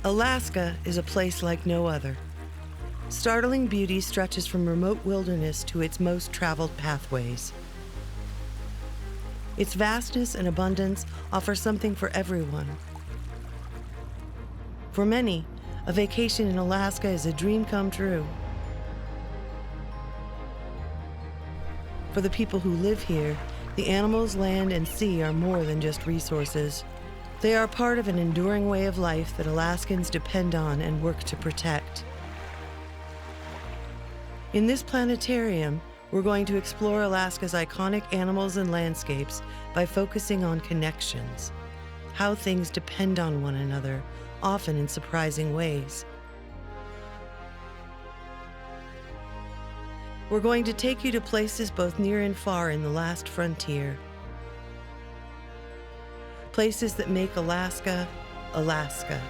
Alaska is a place like no other. Startling beauty stretches from remote wilderness to its most traveled pathways. Its vastness and abundance offer something for everyone. For many, a vacation in Alaska is a dream come true. For the people who live here, the animals, land, and sea are more than just resources. They are part of an enduring way of life that Alaskans depend on and work to protect. In this planetarium, we're going to explore Alaska's iconic animals and landscapes by focusing on connections, how things depend on one another, often in surprising ways. We're going to take you to places both near and far in the last frontier. Places that make Alaska, Alaska.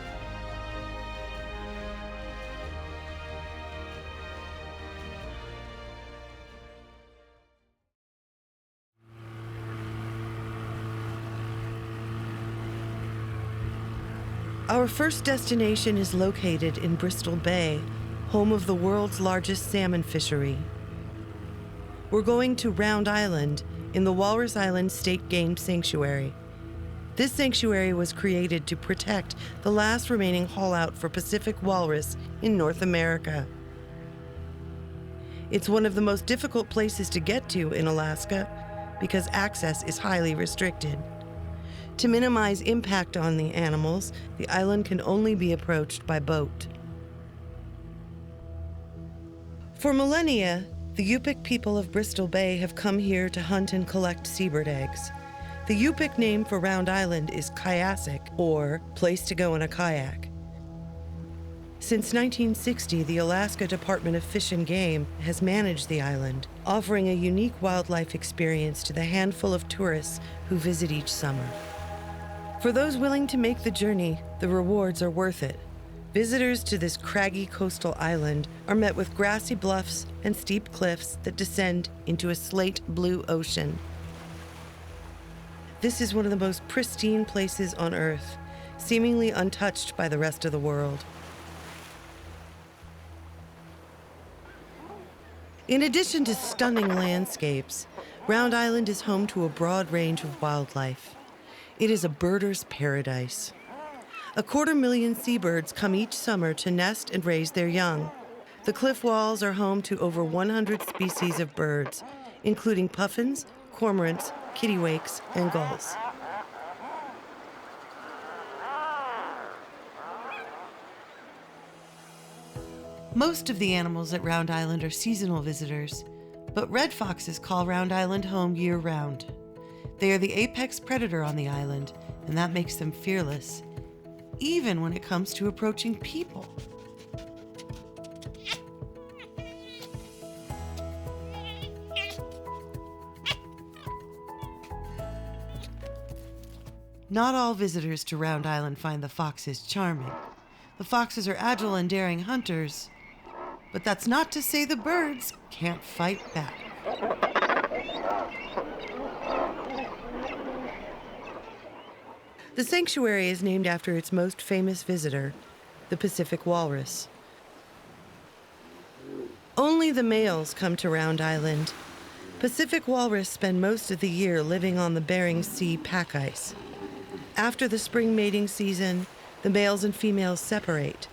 Our first destination is located in Bristol Bay, home of the world's largest salmon fishery. We're going to Round Island in the Walrus Island State Game Sanctuary. This sanctuary was created to protect the last remaining haul-out for Pacific walrus in North America. It's one of the most difficult places to get to in Alaska because access is highly restricted. To minimize impact on the animals, the island can only be approached by boat. For millennia, the Yupik people of Bristol Bay have come here to hunt and collect seabird eggs. The Yupik name for Round Island is Kayasik, or place to go in a kayak. Since 1960, the Alaska Department of Fish and Game has managed the island, offering a unique wildlife experience to the handful of tourists who visit each summer. For those willing to make the journey, the rewards are worth it. Visitors to this craggy coastal island are met with grassy bluffs and steep cliffs that descend into a slate blue ocean. This is one of the most pristine places on Earth, seemingly untouched by the rest of the world. In addition to stunning landscapes, Round Island is home to a broad range of wildlife. It is a birder's paradise. 250,000 seabirds come each summer to nest and raise their young. The cliff walls are home to over 100 species of birds, including puffins, cormorants, kittiwakes, and gulls. Most of the animals at Round Island are seasonal visitors, but red foxes call Round Island home year-round. They are the apex predator on the island, and that makes them fearless, even when it comes to approaching people. Not all visitors to Round Island find the foxes charming. The foxes are agile and daring hunters, but that's not to say the birds can't fight back. The sanctuary is named after its most famous visitor, the Pacific walrus. Only the males come to Round Island. Pacific walrus spend most of the year living on the Bering Sea pack ice. After the spring mating season, the males and females separate.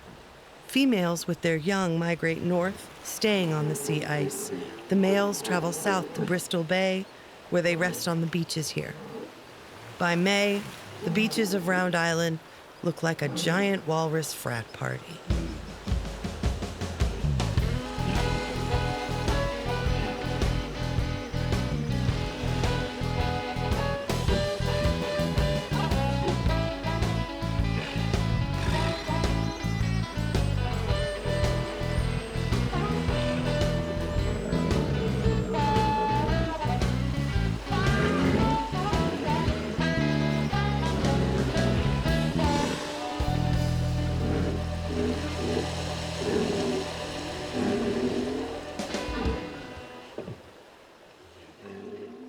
Females with their young migrate north, staying on the sea ice. The males travel south to Bristol Bay, where they rest on the beaches here. By May, the beaches of Round Island look like a giant walrus frat party.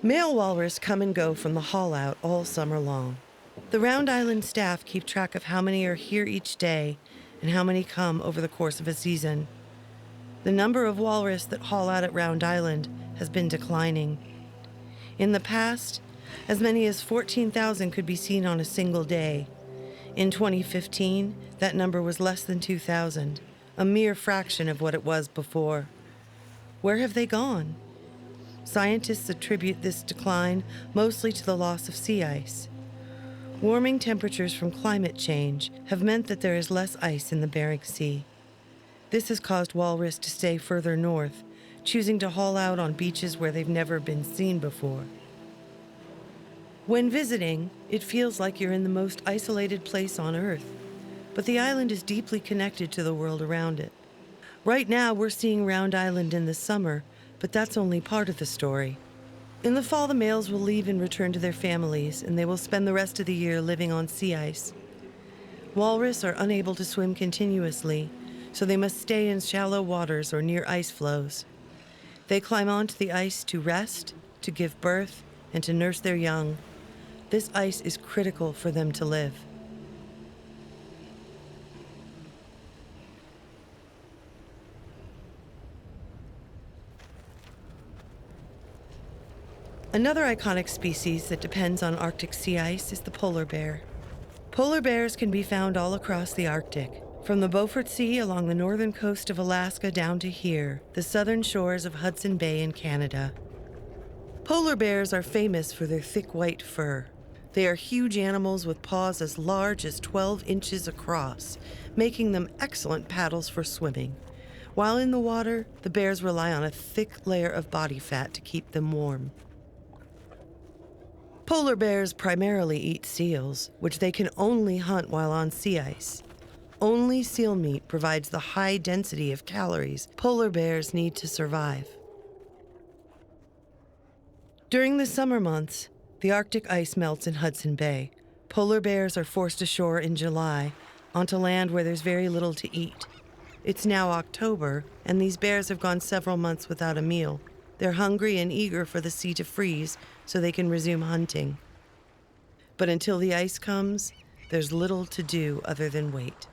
Male walrus come and go from the haul-out all summer long. The Round Island staff keep track of how many are here each day and how many come over the course of a season. The number of walrus that haul out at Round Island has been declining. In the past, as many as 14,000 could be seen on a single day. In 2015, that number was less than 2,000, a mere fraction of what it was before. Where have they gone? Scientists attribute this decline mostly to the loss of sea ice. Warming temperatures from climate change have meant that there is less ice in the Bering Sea. This has caused walrus to stay further north, choosing to haul out on beaches where they've never been seen before. When visiting, it feels like you're in the most isolated place on Earth, but the island is deeply connected to the world around it. Right now, we're seeing Round Island in the summer, but that's only part of the story. In the fall, the males will leave and return to their families, and they will spend the rest of the year living on sea ice. Walrus are unable to swim continuously, so they must stay in shallow waters or near ice flows. They climb onto the ice to rest, to give birth, and to nurse their young. This ice is critical for them to live. Another iconic species that depends on Arctic sea ice is the polar bear. Polar bears can be found all across the Arctic, from the Beaufort Sea along the northern coast of Alaska down to here, the southern shores of Hudson Bay in Canada. Polar bears are famous for their thick white fur. They are huge animals with paws as large as 12 inches across, making them excellent paddles for swimming. While in the water, the bears rely on a thick layer of body fat to keep them warm. Polar bears primarily eat seals, which they can only hunt while on sea ice. Only seal meat provides the high density of calories polar bears need to survive. During the summer months, the Arctic ice melts in Hudson Bay. Polar bears are forced ashore in July, onto land where there's very little to eat. It's now October, and these bears have gone several months without a meal. They're hungry and eager for the sea to freeze so they can resume hunting. But until the ice comes, there's little to do other than wait.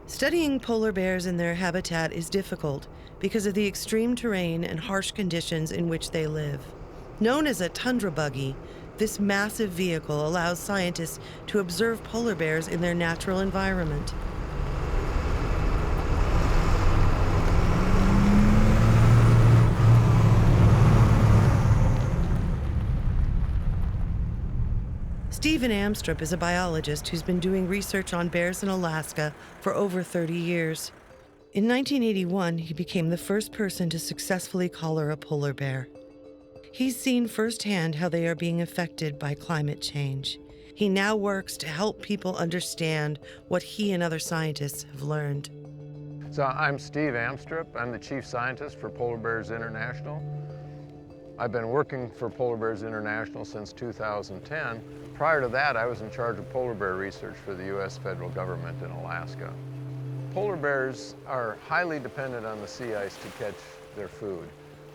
Studying polar bears in their habitat is difficult because of the extreme terrain and harsh conditions in which they live. Known as a tundra buggy, this massive vehicle allows scientists to observe polar bears in their natural environment. Stephen Amstrup is a biologist who's been doing research on bears in Alaska for over 30 years. In 1981, he became the first person to successfully collar a polar bear. He's seen firsthand how they are being affected by climate change. He now works to help people understand what he and other scientists have learned. So I'm Steve Amstrup. I'm the Chief Scientist for Polar Bears International. I've been working for Polar Bears International since 2010. Prior to that, I was in charge of polar bear research for the U.S. federal government in Alaska. Polar bears are highly dependent on the sea ice to catch their food.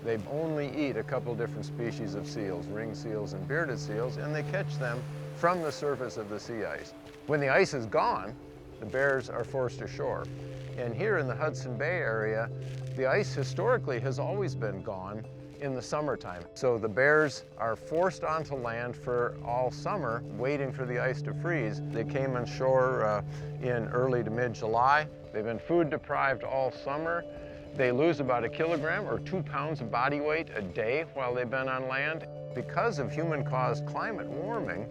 They only eat a couple different species of seals, ring seals and bearded seals, and they catch them from the surface of the sea ice. When the ice is gone, the bears are forced ashore. And here in the Hudson Bay area, the ice historically has always been gone in the summertime. So the bears are forced onto land for all summer, waiting for the ice to freeze. They came on shore in early to mid-July. They've been food deprived all summer. They lose about 1 kilogram or 2 pounds of body weight a day while they've been on land. Because of human-caused climate warming,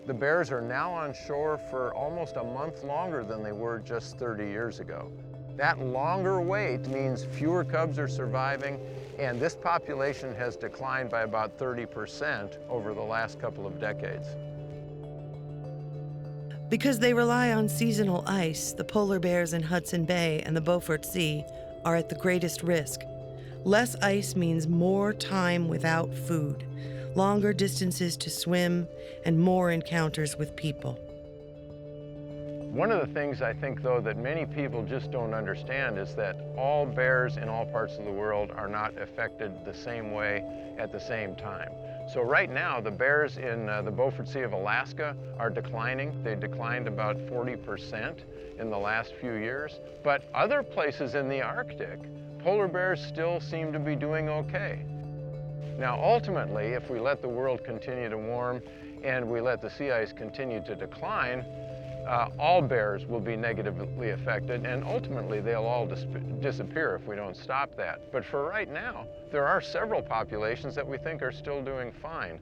the bears are now on shore for almost a month longer than they were just 30 years ago. That longer wait means fewer cubs are surviving, and this population has declined by about 30% over the last couple of decades. Because they rely on seasonal ice, the polar bears in Hudson Bay and the Beaufort Sea are at the greatest risk. Less ice means more time without food, longer distances to swim, and more encounters with people. One of the things I think, though, that many people just don't understand is that all bears in all parts of the world are not affected the same way at the same time. So right now, the bears in the Beaufort Sea of Alaska are declining. They declined about 40% in the last few years. But other places in the Arctic, polar bears still seem to be doing okay. Now, ultimately, if we let the world continue to warm and we let the sea ice continue to decline, all bears will be negatively affected, and ultimately they'll all disappear if we don't stop that. But for right now, there are several populations that we think are still doing fine.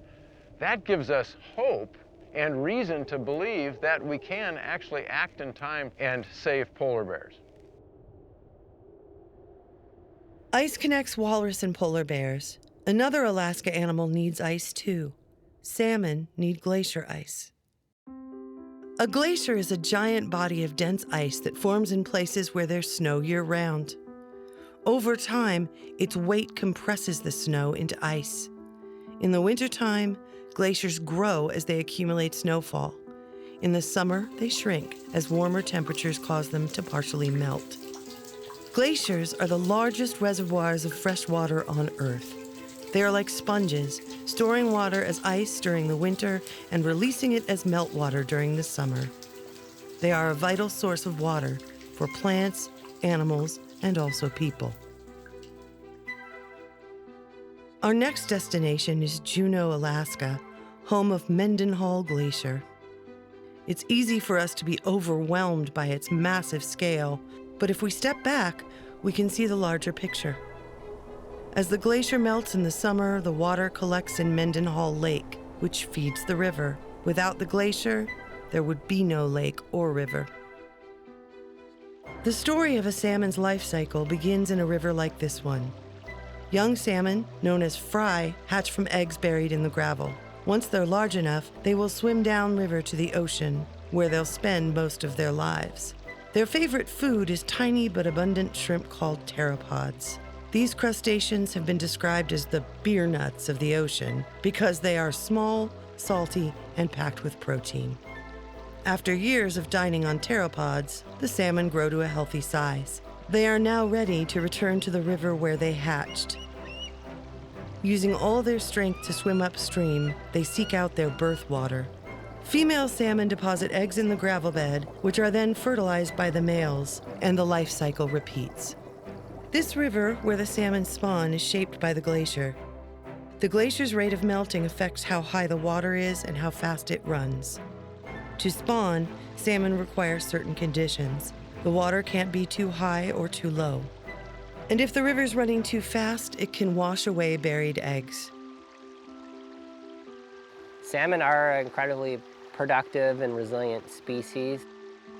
That gives us hope and reason to believe that we can actually act in time and save polar bears. Ice connects walrus and polar bears. Another Alaska animal needs ice too. Salmon need glacier ice. A glacier is a giant body of dense ice that forms in places where there's snow year-round. Over time, its weight compresses the snow into ice. In the wintertime, glaciers grow as they accumulate snowfall. In the summer, they shrink as warmer temperatures cause them to partially melt. Glaciers are the largest reservoirs of fresh water on Earth. They are like sponges, storing water as ice during the winter and releasing it as meltwater during the summer. They are a vital source of water for plants, animals, and also people. Our next destination is Juneau, Alaska, home of Mendenhall Glacier. It's easy for us to be overwhelmed by its massive scale, but if we step back, we can see the larger picture. As the glacier melts in the summer, the water collects in Mendenhall Lake, which feeds the river. Without the glacier, there would be no lake or river. The story of a salmon's life cycle begins in a river like this one. Young salmon, known as fry, hatch from eggs buried in the gravel. Once they're large enough, they will swim downriver to the ocean, where they'll spend most of their lives. Their favorite food is tiny but abundant shrimp called pteropods. These crustaceans have been described as the beer nuts of the ocean because they are small, salty, and packed with protein. After years of dining on pteropods, the salmon grow to a healthy size. They are now ready to return to the river where they hatched. Using all their strength to swim upstream, they seek out their birth water. Female salmon deposit eggs in the gravel bed, which are then fertilized by the males, and the life cycle repeats. This river, where the salmon spawn, is shaped by the glacier. The glacier's rate of melting affects how high the water is and how fast it runs. To spawn, salmon require certain conditions. The water can't be too high or too low. And if the river's running too fast, it can wash away buried eggs. Salmon are an incredibly productive and resilient species.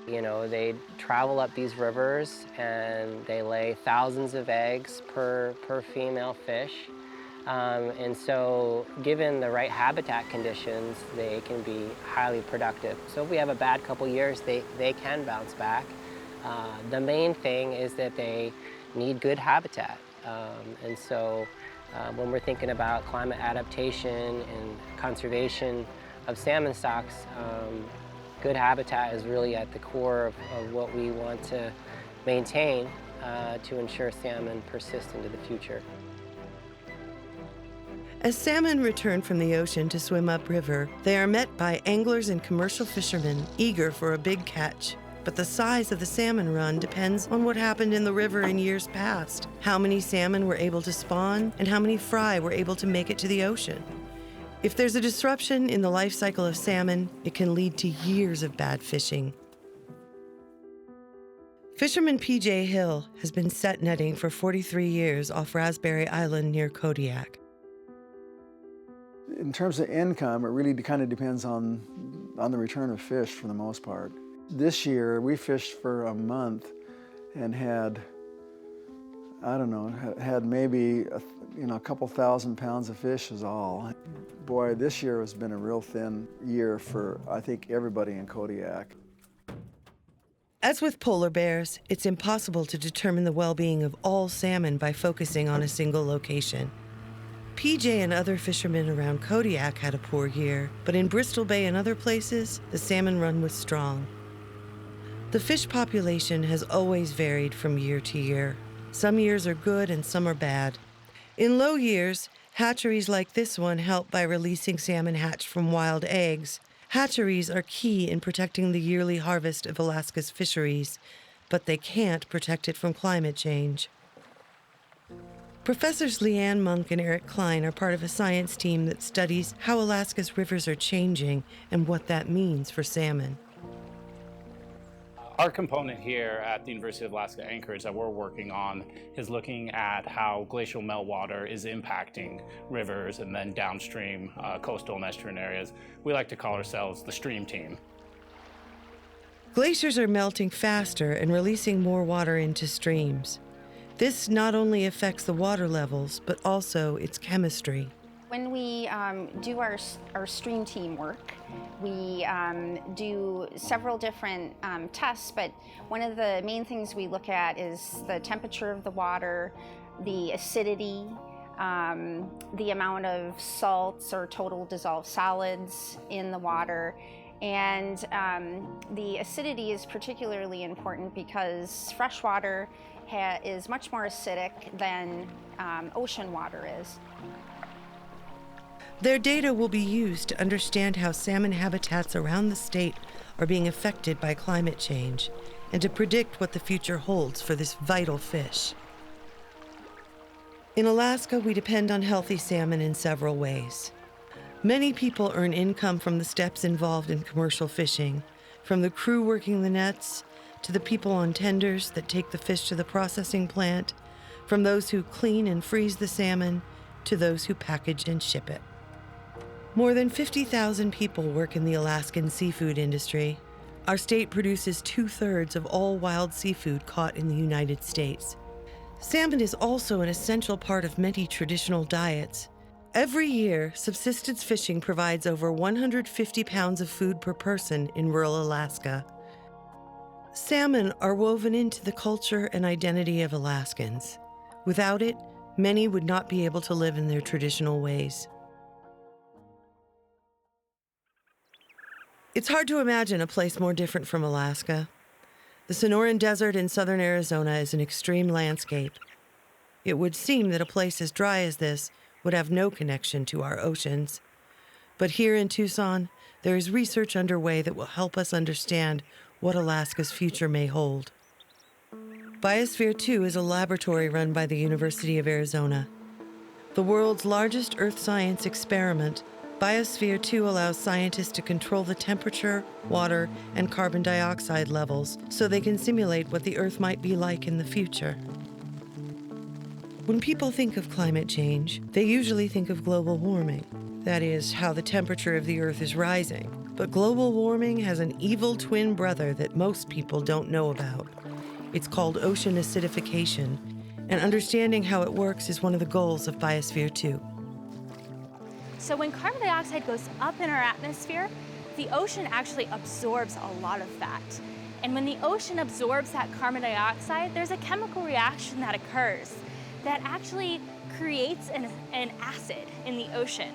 You know, they travel up these rivers and they lay thousands of eggs per female fish. And so given the right habitat conditions, they can be highly productive. So if we have a bad couple years, they can bounce back. The main thing is that they need good habitat. And so when we're thinking about climate adaptation and conservation of salmon stocks, good habitat is really at the core of what we want to maintain to ensure salmon persist into the future. As salmon return from the ocean to swim upriver, they are met by anglers and commercial fishermen eager for a big catch. But the size of the salmon run depends on what happened in the river in years past, how many salmon were able to spawn, and how many fry were able to make it to the ocean. If there's a disruption in the life cycle of salmon, it can lead to years of bad fishing. Fisherman P.J. Hill has been set netting for 43 years off Raspberry Island near Kodiak. In terms of income, it really kind of depends on the return of fish for the most part. This year, we fished for a month and had I don't know, had maybe a couple thousand pounds of fish is all. Boy, this year has been a real thin year for, I think, everybody in Kodiak. As with polar bears, it's impossible to determine the well-being of all salmon by focusing on a single location. PJ and other fishermen around Kodiak had a poor year, but in Bristol Bay and other places, the salmon run was strong. The fish population has always varied from year to year. Some years are good and some are bad. In low years, hatcheries like this one help by releasing salmon hatched from wild eggs. Hatcheries are key in protecting the yearly harvest of Alaska's fisheries, but they can't protect it from climate change. Professors Leanne Monk and Eric Klein are part of a science team that studies how Alaska's rivers are changing and what that means for salmon. Our component here at the University of Alaska Anchorage that we're working on is looking at how glacial meltwater is impacting rivers and then downstream coastal and estuarine areas. We like to call ourselves the stream team. Glaciers are melting faster and releasing more water into streams. This not only affects the water levels, but also its chemistry. When we do our stream team work, we do several different tests, but one of the main things we look at is the temperature of the water, the acidity, the amount of salts or total dissolved solids in the water. And the acidity is particularly important because fresh water is much more acidic than ocean water is. Their data will be used to understand how salmon habitats around the state are being affected by climate change and to predict what the future holds for this vital fish. In Alaska, we depend on healthy salmon in several ways. Many people earn income from the steps involved in commercial fishing, from the crew working the nets, to the people on tenders that take the fish to the processing plant, from those who clean and freeze the salmon, to those who package and ship it. More than 50,000 people work in the Alaskan seafood industry. Our state produces 2/3 of all wild seafood caught in the United States. Salmon is also an essential part of many traditional diets. Every year, subsistence fishing provides over 150 pounds of food per person in rural Alaska. Salmon are woven into the culture and identity of Alaskans. Without it, many would not be able to live in their traditional ways. It's hard to imagine a place more different from Alaska. The Sonoran Desert in southern Arizona is an extreme landscape. It would seem that a place as dry as this would have no connection to our oceans. But here in Tucson, there is research underway that will help us understand what Alaska's future may hold. Biosphere 2 is a laboratory run by the University of Arizona. The world's largest earth science experiment, Biosphere 2 allows scientists to control the temperature, water, and carbon dioxide levels so they can simulate what the Earth might be like in the future. When people think of climate change, they usually think of global warming. That is, how the temperature of the Earth is rising. But global warming has an evil twin brother that most people don't know about. It's called ocean acidification, and understanding how it works is one of the goals of Biosphere 2. So when carbon dioxide goes up in our atmosphere, the ocean actually absorbs a lot of that. And when the ocean absorbs that carbon dioxide, there's a chemical reaction that occurs that actually creates an acid in the ocean.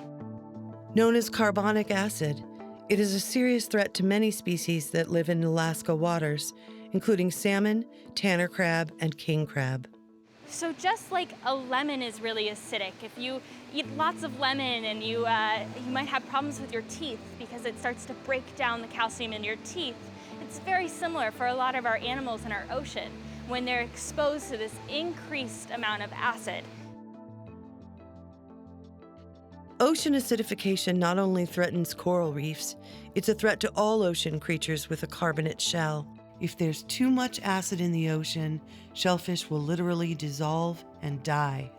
Known as carbonic acid, it is a serious threat to many species that live in Alaska waters, including salmon, tanner crab, and king crab. So just like a lemon is really acidic, if you eat lots of lemon and you might have problems with your teeth because it starts to break down the calcium in your teeth. It's very similar for a lot of our animals in our ocean when they're exposed to this increased amount of acid. Ocean acidification not only threatens coral reefs, it's a threat to all ocean creatures with a carbonate shell. If there's too much acid in the ocean, shellfish will literally dissolve and die.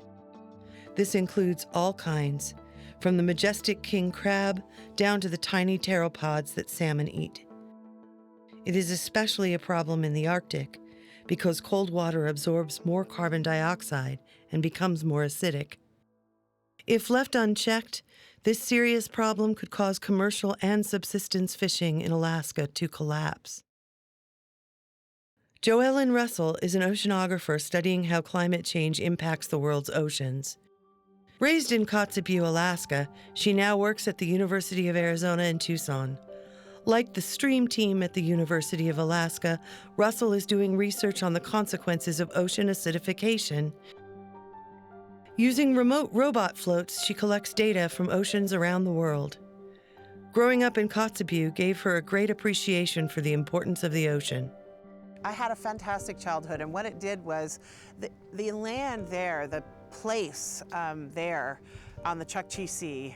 This includes all kinds, from the majestic king crab down to the tiny pteropods that salmon eat. It is especially a problem in the Arctic, because cold water absorbs more carbon dioxide and becomes more acidic. If left unchecked, this serious problem could cause commercial and subsistence fishing in Alaska to collapse. Joellen Russell is an oceanographer studying how climate change impacts the world's oceans. Raised in Kotzebue, Alaska, she now works at the University of Arizona in Tucson. Like the STREAM team at the University of Alaska, Russell is doing research on the consequences of ocean acidification. Using remote robot floats, she collects data from oceans around the world. Growing up in Kotzebue gave her a great appreciation for the importance of the ocean. I had a fantastic childhood, and what it did was the land there, the place there on the Chukchi Sea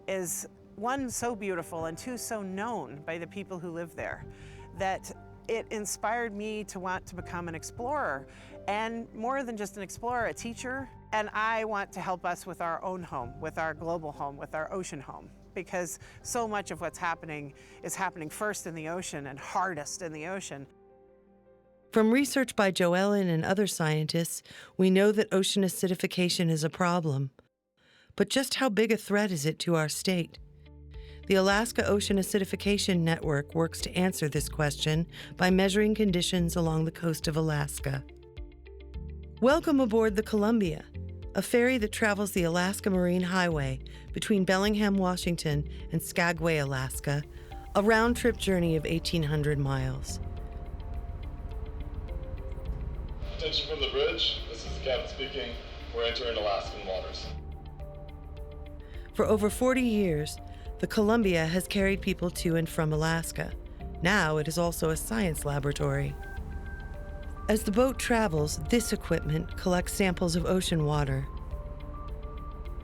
is, one, so beautiful, and two, so known by the people who live there, that it inspired me to want to become an explorer, and more than just an explorer, a teacher. And I want to help us with our own home, with our global home, with our ocean home, because so much of what's happening is happening first in the ocean and hardest in the ocean. From research by Joellen and other scientists, we know that ocean acidification is a problem. But just how big a threat is it to our state? The Alaska Ocean Acidification Network works to answer this question by measuring conditions along the coast of Alaska. Welcome aboard the Columbia, a ferry that travels the Alaska Marine Highway between Bellingham, Washington, and Skagway, Alaska, a round-trip journey of 1,800 miles. Attention from the bridge, this is the captain speaking. We're entering Alaskan waters. For over 40 years, the Columbia has carried people to and from Alaska. Now it is also a science laboratory. As the boat travels, this equipment collects samples of ocean water.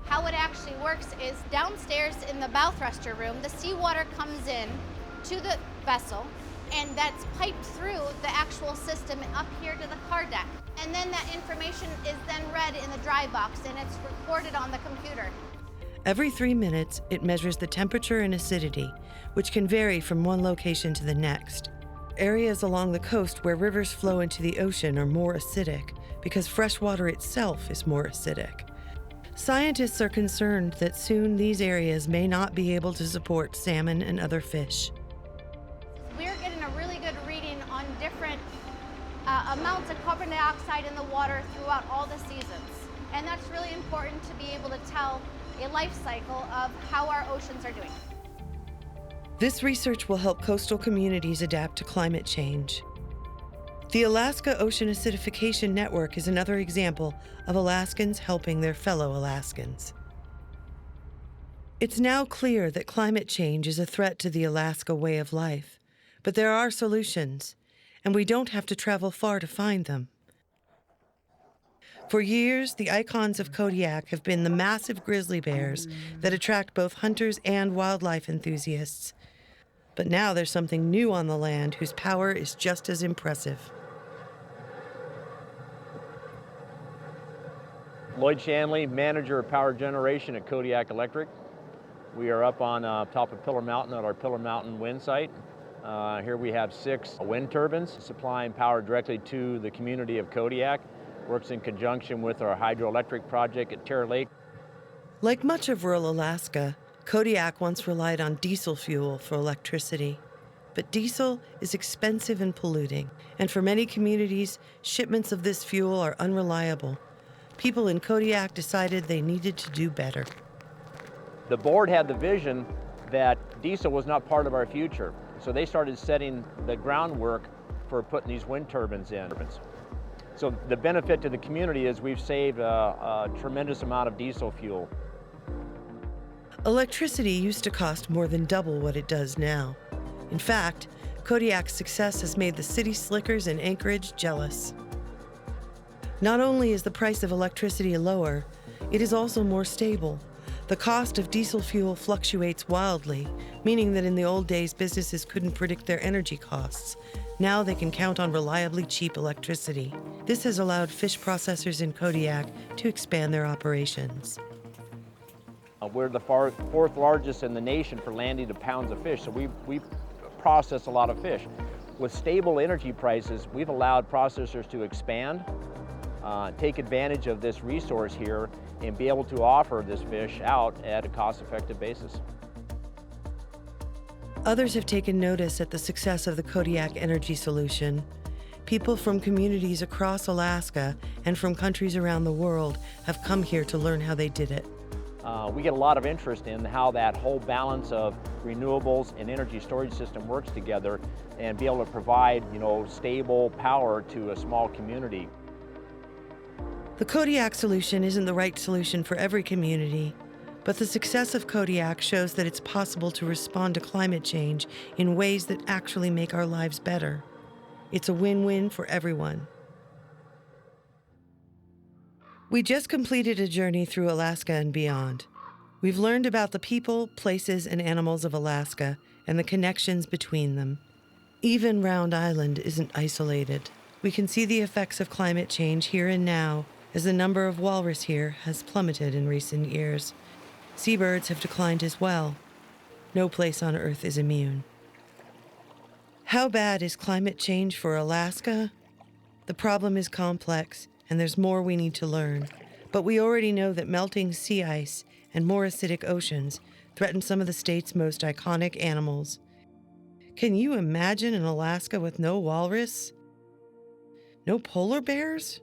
How it actually works is downstairs in the bow thruster room, the seawater comes in to the vessel, and that's piped through the actual system up here to the car deck. And then that information is then read in the dry box, and it's recorded on the computer. Every 3 minutes, it measures the temperature and acidity, which can vary from one location to the next. Areas along the coast where rivers flow into the ocean are more acidic because fresh water itself is more acidic. Scientists are concerned that soon these areas may not be able to support salmon and other fish. We're getting a really good reading on different amounts of carbon dioxide in the water throughout all the seasons. And that's really important to be able to tell a life cycle of how our oceans are doing. This research will help coastal communities adapt to climate change. The Alaska Ocean Acidification Network is another example of Alaskans helping their fellow Alaskans. It's now clear that climate change is a threat to the Alaska way of life, but there are solutions, and we don't have to travel far to find them. For years, the icons of Kodiak have been the massive grizzly bears that attract both hunters and wildlife enthusiasts. But now there's something new on the land whose power is just as impressive. Lloyd Shanley, manager of power generation at Kodiak Electric. We are up on top of Pillar Mountain at our Pillar Mountain wind site. Here we have 6 wind turbines supplying power directly to the community of Kodiak. Works in conjunction with our hydroelectric project at Terre Lake. Like much of rural Alaska, Kodiak once relied on diesel fuel for electricity. But diesel is expensive and polluting, and for many communities, shipments of this fuel are unreliable. People in Kodiak decided they needed to do better. The board had the vision that diesel was not part of our future, so they started setting the groundwork for putting these wind turbines in. So the benefit to the community is we've saved a tremendous amount of diesel fuel. Electricity used to cost more than double what it does now. In fact, Kodiak's success has made the city slickers in Anchorage jealous. Not only is the price of electricity lower, it is also more stable. The cost of diesel fuel fluctuates wildly, meaning that in the old days businesses couldn't predict their energy costs. Now they can count on reliably cheap electricity. This has allowed fish processors in Kodiak to expand their operations. We're the 4th largest in the nation for landing of pounds of fish, so we process a lot of fish. With stable energy prices, we've allowed processors to expand, take advantage of this resource here, and be able to offer this fish out at a cost-effective basis. Others have taken notice at the success of the Kodiak energy solution. People from communities across Alaska and from countries around the world have come here to learn how they did it. We get a lot of interest in how that whole balance of renewables and energy storage system works together and be able to provide, stable power to a small community. The Kodiak solution isn't the right solution for every community, but the success of Kodiak shows that it's possible to respond to climate change in ways that actually make our lives better. It's a win-win for everyone. We just completed a journey through Alaska and beyond. We've learned about the people, places, and animals of Alaska and the connections between them. Even Round Island isn't isolated. We can see the effects of climate change here and now as the number of walrus here has plummeted in recent years. Seabirds have declined as well. No place on Earth is immune. How bad is climate change for Alaska? The problem is complex, and there's more we need to learn. But we already know that melting sea ice and more acidic oceans threaten some of the state's most iconic animals. Can you imagine an Alaska with no walrus? No polar bears?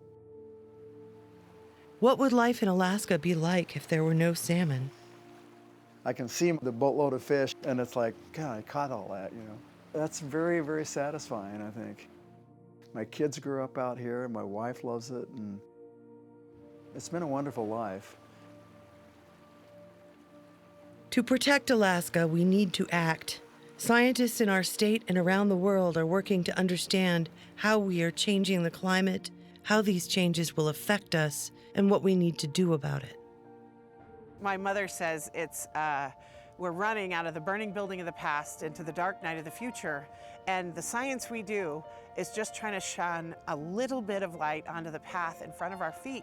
What would life in Alaska be like if there were no salmon? I can see the boatload of fish, and it's like, God, I caught all that, That's very, very satisfying, I think. My kids grew up out here, my wife loves it, and it's been a wonderful life. To protect Alaska, we need to act. Scientists in our state and around the world are working to understand how we are changing the climate, how these changes will affect us, and what we need to do about it. My mother says we're running out of the burning building of the past into the dark night of the future, and the science we do is just trying to shine a little bit of light onto the path in front of our feet.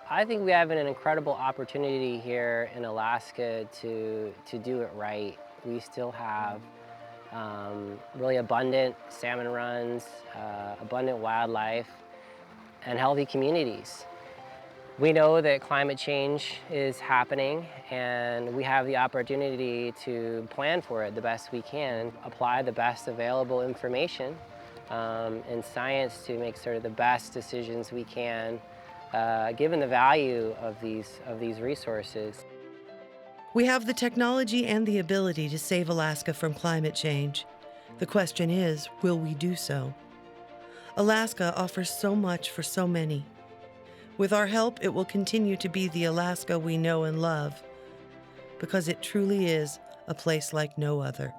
I think we have an incredible opportunity here in Alaska to do it right. We still have really abundant salmon runs, abundant wildlife, and healthy communities. We know that climate change is happening, and we have the opportunity to plan for it the best we can, apply the best available information and science to make sort of the best decisions we can, given the value of these resources. We have the technology and the ability to save Alaska from climate change. The question is, will we do so? Alaska offers so much for so many. With our help, it will continue to be the Alaska we know and love, because it truly is a place like no other.